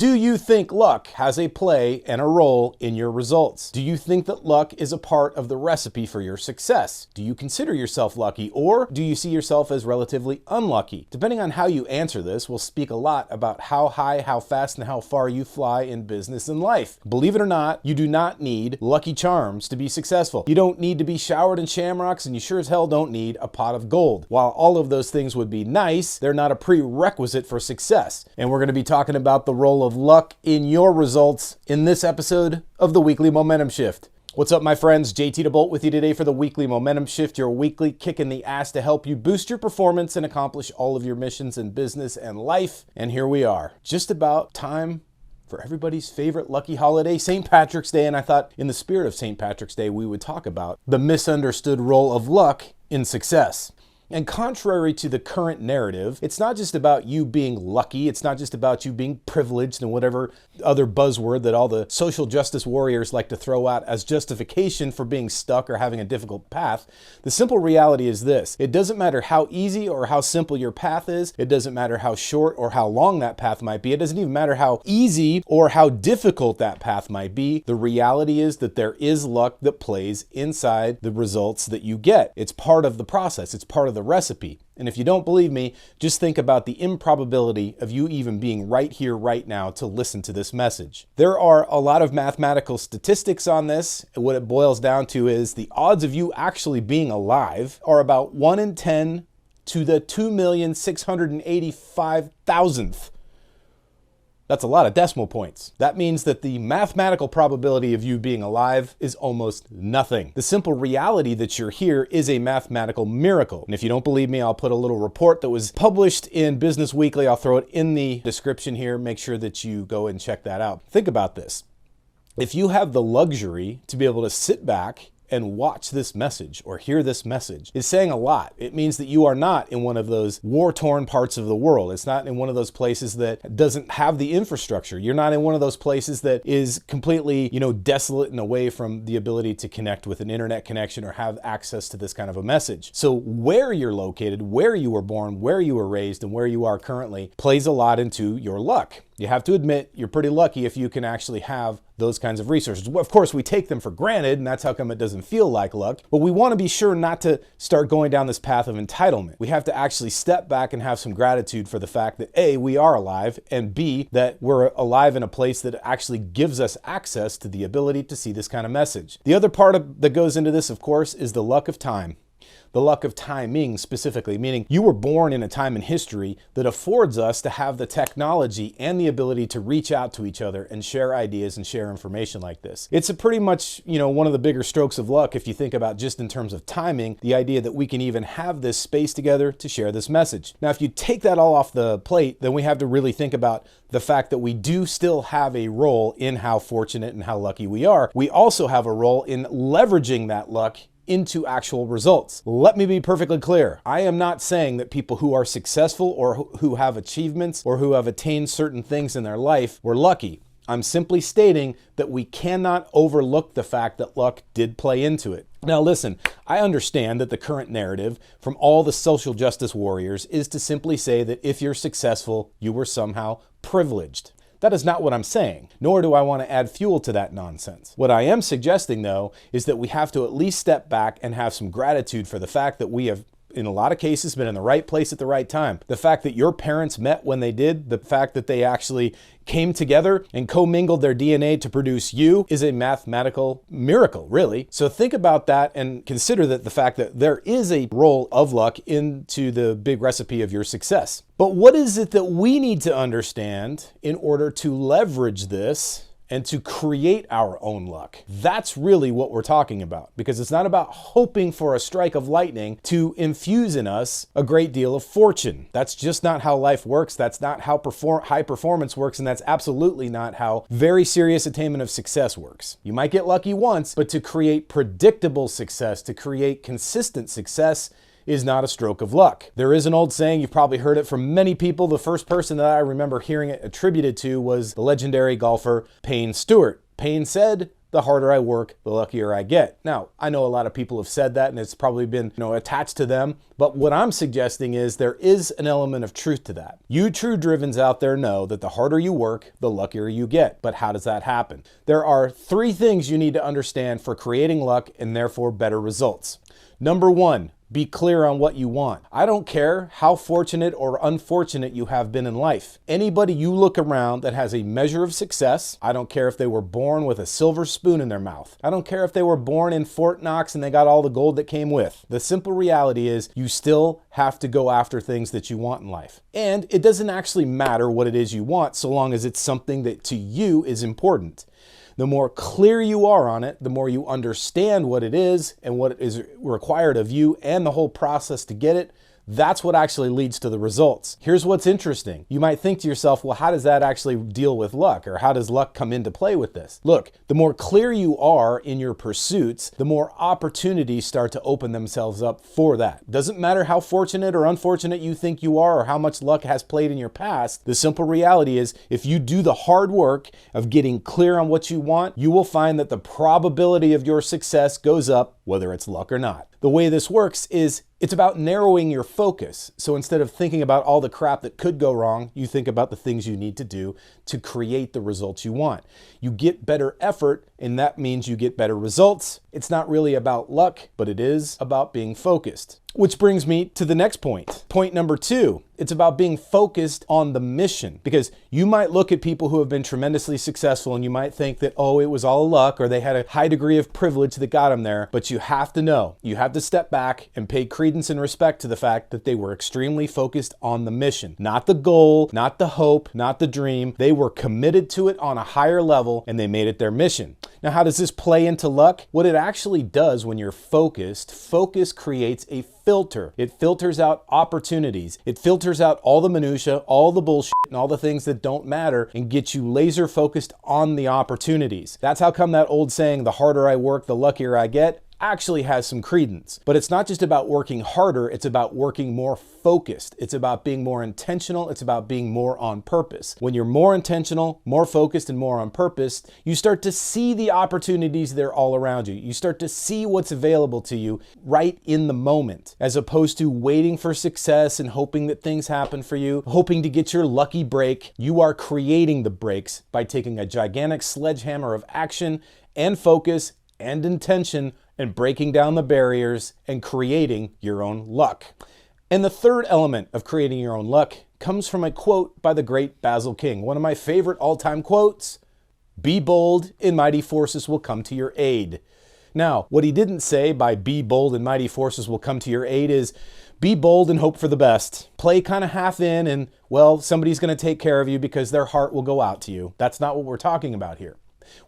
Do you think luck has a play and a role in your results? Do you think that luck is a part of the recipe for your success? Do you consider yourself lucky, or do you see yourself as relatively unlucky? Depending on how you answer this will speak a lot about how high, how fast, and how far you fly in business and life. Believe it or not, you do not need Lucky Charms to be successful. You don't need to be showered in shamrocks, and you sure as hell don't need a pot of gold. While all of those things would be nice, they're not a prerequisite for success. And we're going to be talking about the role of luck in your results in this episode of the Weekly Momentum Shift. What's up, my friends? JT DeBolt with you today for the Weekly Momentum Shift, your weekly kick in the ass to help you boost your performance and accomplish all of your missions in business and life. And here we are, just about time for everybody's favorite lucky holiday, St. Patrick's Day. And I thought in the spirit of St. Patrick's Day, we would talk about the misunderstood role of luck in success. And contrary to the current narrative, it's not just about you being lucky. It's not just about you being privileged and whatever other buzzword that all the social justice warriors like to throw out as justification for being stuck or having a difficult path. The simple reality is this: it doesn't matter how easy or how simple your path is. It doesn't matter how short or how long that path might be. It doesn't even matter how easy or how difficult that path might be. The reality is that there is luck that plays inside the results that you get. It's part of the process. It's part of the recipe. And if you don't believe me, just think about the improbability of you even being right here, right now to listen to this message. There are a lot of mathematical statistics on this. And what it boils down to is the odds of you actually being alive are about 1 in 10 to the 2,685,000th. That's a lot of decimal points. That means that the mathematical probability of you being alive is almost nothing. The simple reality that you're here is a mathematical miracle. And if you don't believe me, I'll put a little report that was published in Business Weekly. I'll throw it in the description here. Make sure that you go and check that out. Think about this. If you have the luxury to be able to sit back and watch this message or hear this message, is saying a lot. It means that you are not in one of those war-torn parts of the world. It's not in one of those places that doesn't have the infrastructure. You're not in one of those places that is completely, desolate and away from the ability to connect with an internet connection or have access to this kind of a message. So where you're located, where you were born, where you were raised, and where you are currently plays a lot into your luck. You have to admit you're pretty lucky if you can actually have those kinds of resources. Of course, we take them for granted, and that's how come it doesn't feel like luck. But we want to be sure not to start going down this path of entitlement. We have to actually step back and have some gratitude for the fact that A, we are alive, and B, that we're alive in a place that actually gives us access to the ability to see this kind of message. The other part that goes into this, of course, is the luck of time. The luck of timing specifically, meaning you were born in a time in history that affords us to have the technology and the ability to reach out to each other and share ideas and share information like this. It's a pretty much, one of the bigger strokes of luck if you think about just in terms of timing, the idea that we can even have this space together to share this message. Now, if you take that all off the plate, then we have to really think about the fact that we do still have a role in how fortunate and how lucky we are. We also have a role in leveraging that luck into actual results. Let me be perfectly clear. I am not saying that people who are successful or who have achievements or who have attained certain things in their life were lucky. I'm simply stating that we cannot overlook the fact that luck did play into it. Now listen, I understand that the current narrative from all the social justice warriors is to simply say that if you're successful, you were somehow privileged. That is not what I'm saying, nor do I want to add fuel to that nonsense. What I am suggesting, though, is that we have to at least step back and have some gratitude for the fact that we have, in a lot of cases, been in the right place at the right time. The fact that your parents met when they did, the fact that they actually came together and commingled their DNA to produce you is a mathematical miracle, really. So think about that and consider that the fact that there is a role of luck into the big recipe of your success. But what is it that we need to understand in order to leverage this and to create our own luck? That's really what we're talking about, because it's not about hoping for a strike of lightning to infuse in us a great deal of fortune. That's just not how life works. That's not how high performance works, and that's absolutely not how very serious attainment of success works. You might get lucky once, but to create predictable success, to create consistent success, is not a stroke of luck. There is an old saying, you've probably heard it from many people. The first person that I remember hearing it attributed to was the legendary golfer Payne Stewart. Payne said, the harder I work, the luckier I get. Now, I know a lot of people have said that and it's probably been, attached to them, but what I'm suggesting is there is an element of truth to that. You true drivens out there know that the harder you work, the luckier you get. But how does that happen? There are 3 things you need to understand for creating luck and therefore better results. Number 1, be clear on what you want. I don't care how fortunate or unfortunate you have been in life. Anybody you look around that has a measure of success, I don't care if they were born with a silver spoon in their mouth. I don't care if they were born in Fort Knox and they got all the gold that came with. The simple reality is you still have to go after things that you want in life. And it doesn't actually matter what it is you want so long as it's something that to you is important. The more clear you are on it, the more you understand what it is and what is required of you and the whole process to get it, that's what actually leads to the results. Here's what's interesting. You might think to yourself, well, how does that actually deal with luck? Or how does luck come into play with this? Look, the more clear you are in your pursuits, the more opportunities start to open themselves up for that. Doesn't matter how fortunate or unfortunate you think you are or how much luck has played in your past. The simple reality is if you do the hard work of getting clear on what you want, you will find that the probability of your success goes up, whether it's luck or not. The way this works is it's about narrowing your focus. So instead of thinking about all the crap that could go wrong, you think about the things you need to do to create the results you want. You get better effort, and that means you get better results. It's not really about luck, but it is about being focused. Which brings me to the next point. Point number 2, it's about being focused on the mission. Because you might look at people who have been tremendously successful and you might think that, oh, it was all luck or they had a high degree of privilege that got them there. But you have to know, you have to step back and pay credence and respect to the fact that they were extremely focused on the mission. Not the goal, not the hope, not the dream. They were committed to it on a higher level and they made it their mission. Now, how does this play into luck? What it actually does when you're focused, focus creates a filter. It filters out opportunities. It filters out all the minutia, all the bullshit, and all the things that don't matter and gets you laser focused on the opportunities. That's how come that old saying, the harder I work, the luckier I get, actually has some credence. But it's not just about working harder, it's about working more focused. It's about being more intentional, it's about being more on purpose. When you're more intentional, more focused, and more on purpose, you start to see the opportunities that are all around you. You start to see what's available to you right in the moment, as opposed to waiting for success and hoping that things happen for you, hoping to get your lucky break. You are creating the breaks by taking a gigantic sledgehammer of action and focus and intention and breaking down the barriers and creating your own luck. And the third element of creating your own luck comes from a quote by the great Basil King, one of my favorite all-time quotes: "Be bold and mighty forces will come to your aid." Now, what he didn't say by "be bold and mighty forces will come to your aid" is be bold and hope for the best. Play kind of half in and, well, somebody's going to take care of you because their heart will go out to you. That's not what we're talking about here.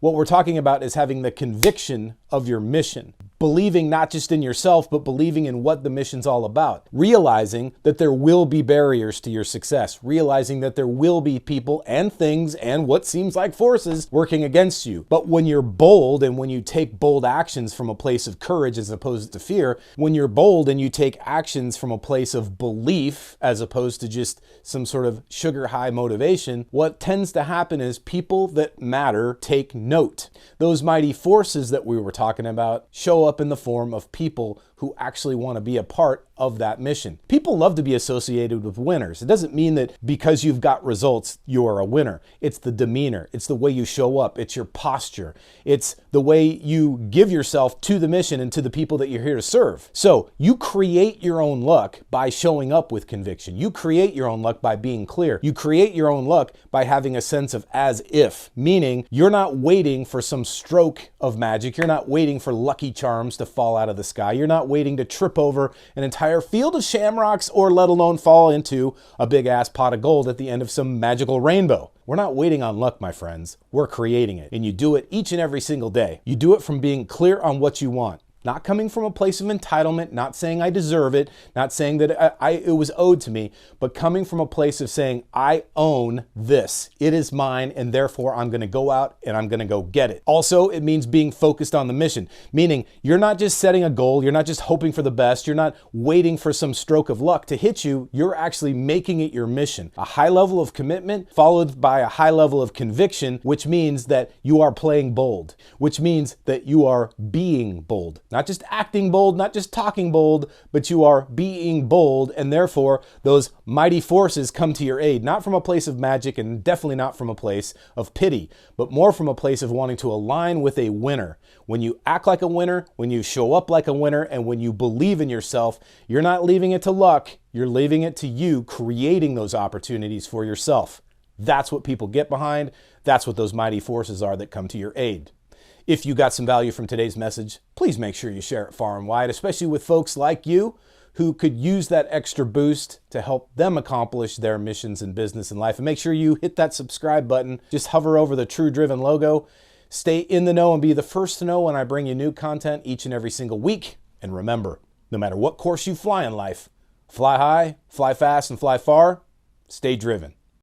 What we're talking about is having the conviction of your mission. Believing not just in yourself, but believing in what the mission's all about. Realizing that there will be barriers to your success. Realizing that there will be people and things and what seems like forces working against you. But when you're bold and when you take bold actions from a place of courage as opposed to fear, when you're bold and you take actions from a place of belief as opposed to just some sort of sugar high motivation, what tends to happen is people that matter take note. Those mighty forces that we were talking about show up in the form of people who actually want to be a part of that mission. People love to be associated with winners. It doesn't mean that because you've got results, you are a winner. It's the demeanor. It's the way you show up. It's your posture. It's the way you give yourself to the mission and to the people that you're here to serve. So you create your own luck by showing up with conviction. You create your own luck by being clear. You create your own luck by having a sense of as if, meaning you're not waiting for some stroke of magic. You're not waiting for lucky charms to fall out of the sky. You're not waiting to trip over an entire field of shamrocks or let alone fall into a big ass pot of gold at the end of some magical rainbow. We're not waiting on luck, my friends. We're creating it. And you do it each and every single day. You do it from being clear on what you want. Not coming from a place of entitlement, not saying I deserve it, not saying that it was owed to me, but coming from a place of saying, I own this. It is mine, and therefore I'm going to go out and I'm going to go get it. Also, it means being focused on the mission, meaning you're not just setting a goal, you're not just hoping for the best, you're not waiting for some stroke of luck to hit you, you're actually making it your mission. A high level of commitment followed by a high level of conviction, which means that you are playing bold, which means that you are being bold. Not just acting bold, not just talking bold, but you are being bold, and therefore those mighty forces come to your aid, not from a place of magic and definitely not from a place of pity, but more from a place of wanting to align with a winner. When you act like a winner, when you show up like a winner, and when you believe in yourself, you're not leaving it to luck, you're leaving it to you creating those opportunities for yourself. That's what people get behind. That's what those mighty forces are that come to your aid. If you got some value from today's message, please make sure you share it far and wide, especially with folks like you who could use that extra boost to help them accomplish their missions in business and life. And make sure you hit that subscribe button. Just hover over the True Driven logo. Stay in the know and be the first to know when I bring you new content each and every single week. And remember, no matter what course you fly in life, fly high, fly fast, and fly far, stay driven.